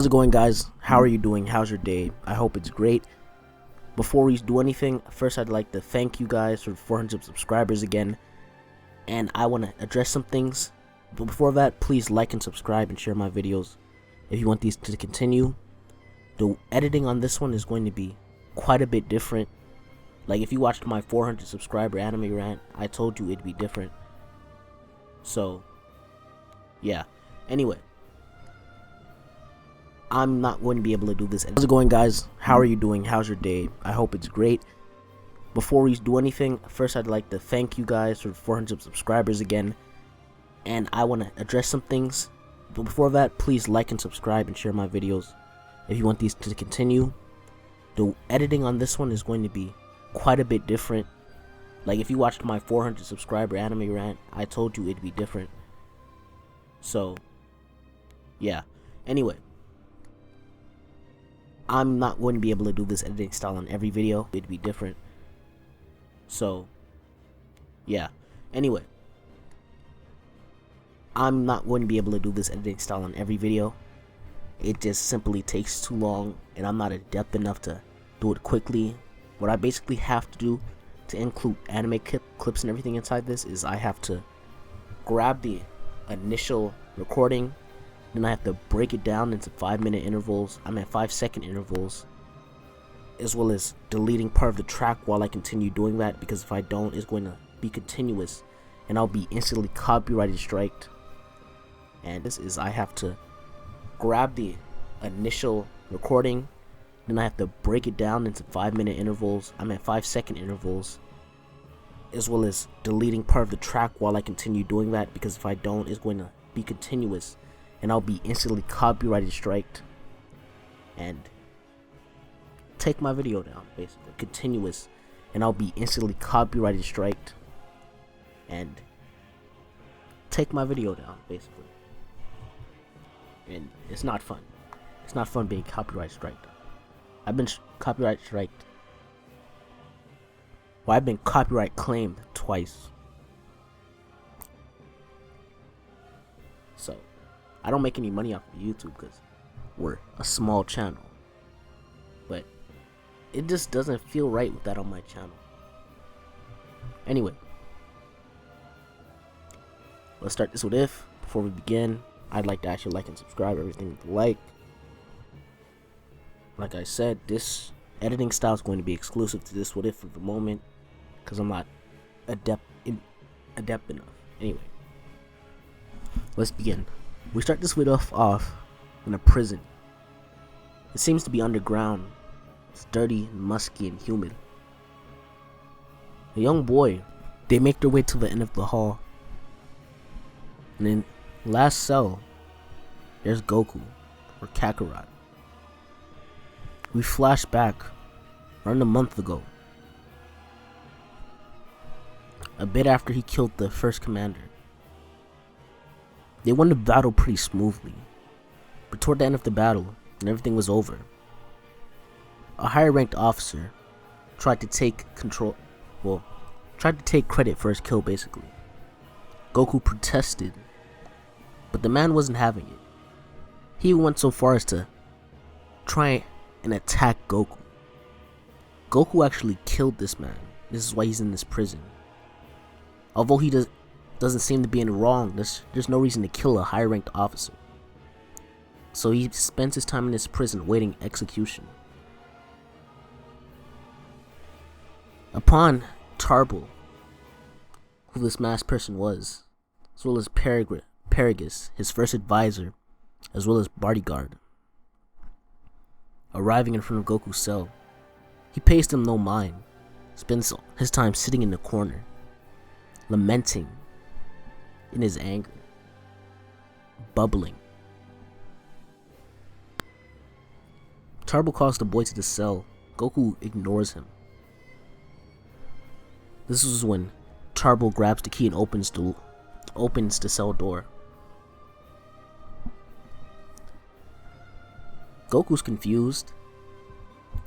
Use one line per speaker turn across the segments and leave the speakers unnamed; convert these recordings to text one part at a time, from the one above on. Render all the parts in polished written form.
How's it going, guys? How are you doing? How's your day? I hope it's great. Before we do anything, first I'd like to thank you guys for 400 subscribers again, and I want to address some things. But before that, please like and subscribe and share my videos if you want these to continue. The editing on this one is going to be quite a bit different. Like, if you watched my 400 subscriber anime rant, I told you it'd be different. So, yeah. Anyway, I'm not going to be able to do this. How's it going, guys? How are you doing? How's your day? I hope it's great. Before we do anything, first I'd like to thank you guys for 400 subscribers again, and I want to address some things. But before that, please like and subscribe and share my videos if you want these to continue. The editing on this one is going to be quite a bit different. Like, if you watched my 400 subscriber anime rant, I told you it'd be different. So, yeah. Anyway, I'm not going to be able to do this editing style on every video. It'd be different. So, yeah. Anyway, I'm not going to be able to do this editing style on every video. It just simply takes too long, and I'm not adept enough to do it quickly. What I basically have to do to include anime clips and everything inside this is I have to grab the initial recording, then I have to break it down into 5-minute intervals, 5-second intervals, as well as deleting part of the track while I continue doing that, because if I don't, it's going to be continuous and I'll be instantly copyrighted striked. And this is, I have to grab the initial recording, then I have to break it down into 5-minute intervals, 5-second intervals, as well as deleting part of the track while I continue doing that, because if I don't, it's going to be continuous and I'll be instantly copyrighted striked and take my video down, basically. Continuous, and I'll be instantly copyrighted striked and take my video down, basically. And it's not fun. It's not fun being copyright striked. I've been copyright striked. Well, I've been copyright claimed twice. So, I don't make any money off of YouTube because we're a small channel. But it just doesn't feel right with that on my channel. Anyway, let's start this with if. Before we begin, I'd like to ask you to like and subscribe, everything with a like. Like I said, this editing style is going to be exclusive to this what if for the moment, because I'm not adept enough. Anyway, let's begin. We start this video off in a prison. It seems to be underground. It's dirty, musky, and humid. A young boy, they make their way to the end of the hall. And in last cell, there's Goku, or Kakarot. We flash back around a month ago, a bit after he killed the first commander. They won the battle pretty smoothly, but toward the end of the battle, when everything was over, a higher ranked officer tried to take credit for his kill, basically. Goku protested, but the man wasn't having it. He went so far as to try and attack Goku. Goku actually killed this man. This is why he's in this prison. Although he doesn't seem to be in the wrong, there's no reason to kill a high ranked officer. So he spends his time in this prison waiting execution. Upon Tarble, who this masked person was, as well as Paragus, his first advisor, as well as bodyguard, arriving in front of Goku's cell, he pays them no mind, spends his time sitting in the corner, lamenting in his anger, bubbling. Tarble calls the boy to the cell. Goku ignores him. This is when Tarble grabs the key and opens the cell door. Goku's confused.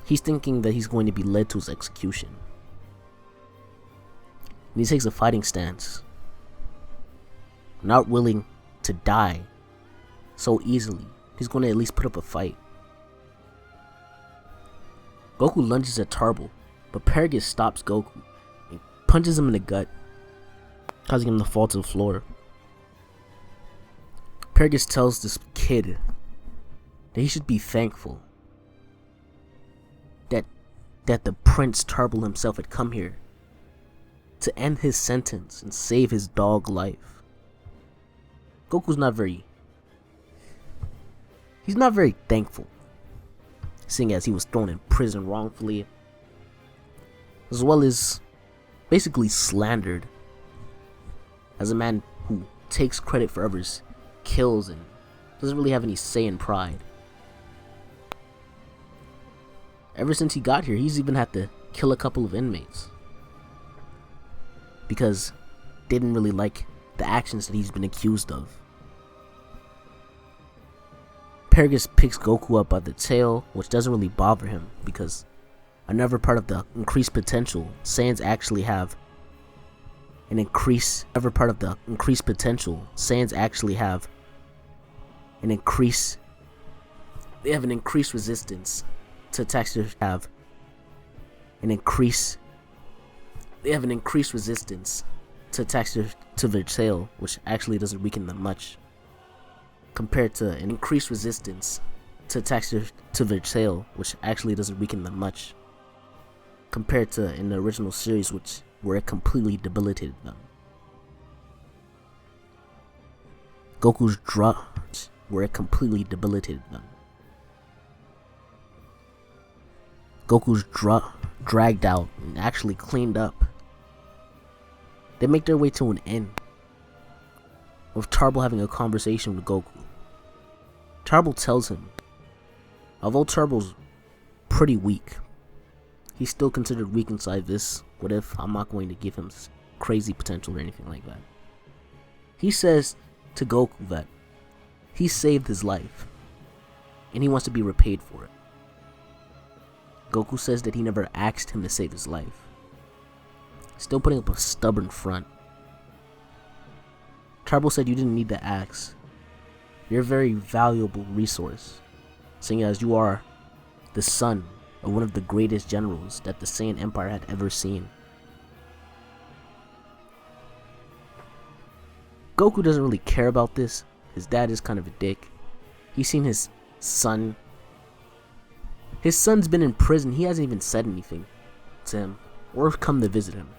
He's thinking that he's going to be led to his execution. And he takes a fighting stance, not willing to die so easily, he's going to at least put up a fight. Goku lunges at Tarble, but Paragus stops Goku and punches him in the gut, causing him to fall to the floor. Paragus tells this kid that he should be thankful that the Prince Tarble himself had come here to end his sentence and save his dog life. Goku's not very thankful, seeing as he was thrown in prison wrongfully, as well as basically slandered as a man who takes credit for others' kills and doesn't really have any say in pride. Ever since he got here, he's even had to kill a couple of inmates because they didn't really like the actions that he's been accused of. Paragus picks Goku up by the tail, which doesn't really bother him because another part of the increased potential Saiyans actually have an increased they have an increased resistance to attacks that have an increased resistance to attacks to their tail, which actually doesn't weaken them much compared to an increased resistance to attacks to their tail, which actually doesn't weaken them much compared to in the original series, where it completely debilitated them. Goku's drugs where it completely debilitated them. Goku's dragged out and actually cleaned up. They make their way to an inn, with Tarble having a conversation with Goku. Tarble tells him, although Tarble's pretty weak, he's still considered weak inside this. What if I'm not going to give him crazy potential or anything like that? He says to Goku that he saved his life and he wants to be repaid for it. Goku says that he never asked him to save his life, still putting up a stubborn front. Tarble said you didn't need to ask. You're a very valuable resource, seeing as you are the son of one of the greatest generals that the Saiyan Empire had ever seen. Goku doesn't really care about this. His dad is kind of a dick. He's seen his son. His son's been in prison. He hasn't even said anything to him or come to visit him.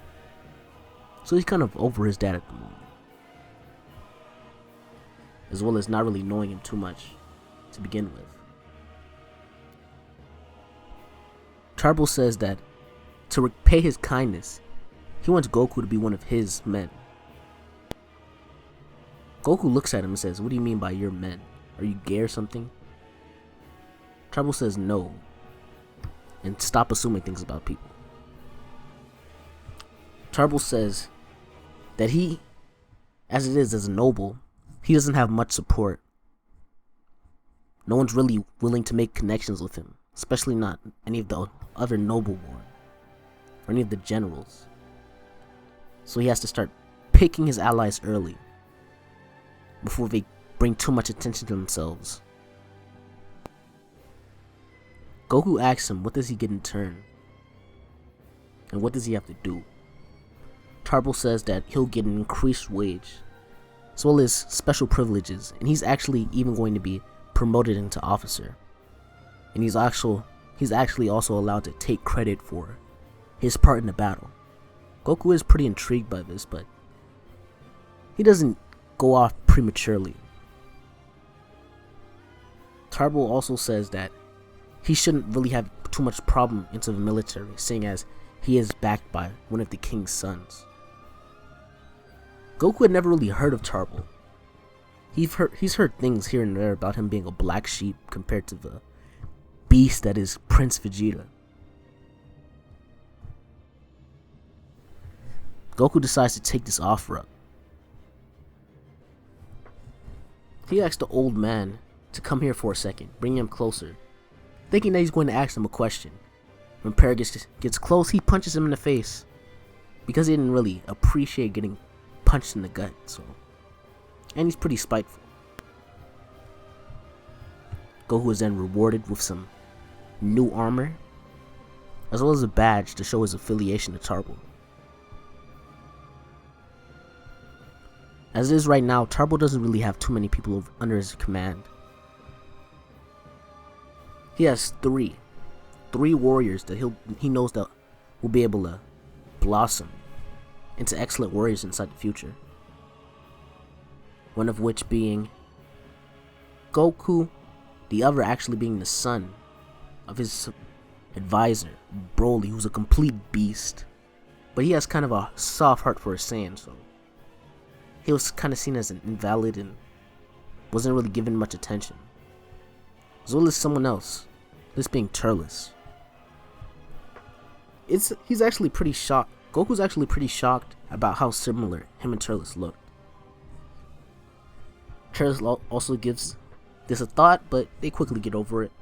So he's kind of over his dad at the moment, as well as not really knowing him too much to begin with. Tarble says that to repay his kindness, he wants Goku to be one of his men. Goku looks at him and says, "What do you mean by your men? Are you gay or something?" Tarble says no, and stop assuming things about people. Tarble says that he, as it is as a noble, he doesn't have much support. No one's really willing to make connections with him, especially not any of the other nobleborn or any of the generals. So he has to start picking his allies early before they bring too much attention to themselves. Goku asks him what does he get in turn, and what does he have to do. Tarble says that he'll get an increased wage, as well as special privileges, and he's actually even going to be promoted into officer. And he's actually also allowed to take credit for his part in the battle. Goku is pretty intrigued by this, but he doesn't go off prematurely. Tarble also says that he shouldn't really have too much problem into the military, seeing as he is backed by one of the king's sons. Goku had never really heard of Tarble. He's heard things here and there about him being a black sheep compared to the beast that is Prince Vegeta. Goku decides to take this offer up. He asks the old man to come here for a second, bring him closer, thinking that he's going to ask him a question. When Paragus gets close, he punches him in the face because he didn't really appreciate getting punched in the gut. And he's pretty spiteful. Goku is then rewarded with some new armor, as well as a badge to show his affiliation to Tarble. As it is right now, Tarble doesn't really have too many people under his command. He has three warriors that he knows that will be able to blossom into excellent warriors inside the future. One of which being Goku, the other actually being the son of his advisor, Broly, who's a complete beast. But he has kind of a soft heart for a Saiyan, so he was kind of seen as an invalid and wasn't really given much attention. As well as someone else, this being Turles. He's actually pretty shocked. Goku's actually pretty shocked about how similar him and Turles looked. Turles also gives this a thought, but they quickly get over it.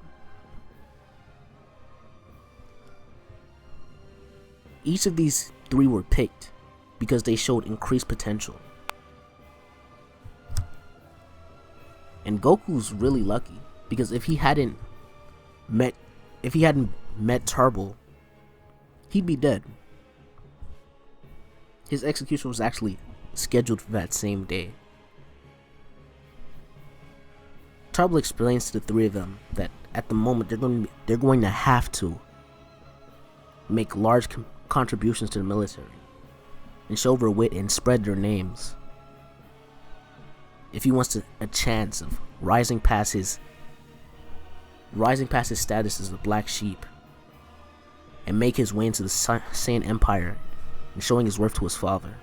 Each of these three were picked because they showed increased potential. And Goku's really lucky because if he hadn't met Tarble, he'd be dead. His execution was actually scheduled for that same day. Tarble explains to the three of them that at the moment they're going to have to make large contributions to the military and show their wit and spread their names if he wants a chance of rising past his status as the Black Sheep and make his way into the Saiyan Empire and showing his worth to his father.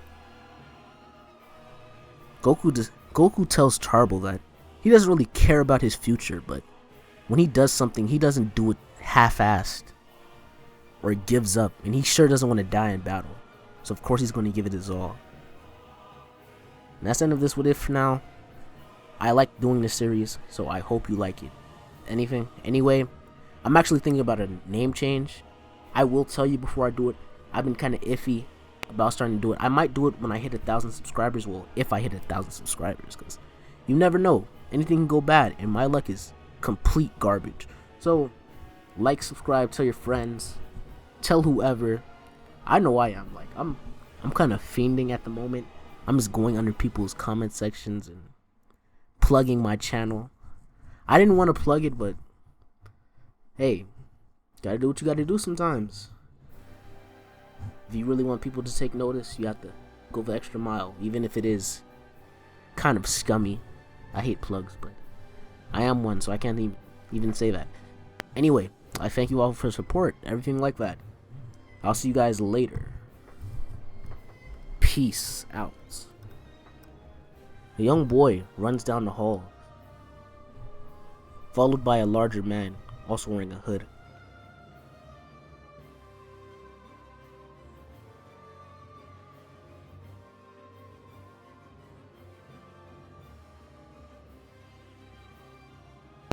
Goku tells Tarble that he doesn't really care about his future, but when he does something, he doesn't do it half-assed or gives up, and he sure doesn't want to die in battle. So of course he's going to give it his all. And that's the end of this What If for now. I like doing this series, so I hope you like it. Anyway, I'm actually thinking about a name change. I will tell you before I do it. I've been kind of iffy about starting to do it. I might do it when I hit 1,000 subscribers. Well, if I hit 1,000 subscribers, because you never know. Anything can go bad, and my luck is complete garbage. So, like, subscribe, tell your friends, tell whoever. I know I am. Like, I'm kind of fiending at the moment. I'm just going under people's comment sections and plugging my channel. I didn't want to plug it, but hey, gotta do what you gotta do sometimes. If you really want people to take notice, you have to go the extra mile, even if it is kind of scummy. I hate plugs, but I am one, so I can't even say that. Anyway, I thank you all for support, everything like that. I'll see you guys later. Peace out. A young boy runs down the hall, followed by a larger man, also wearing a hood.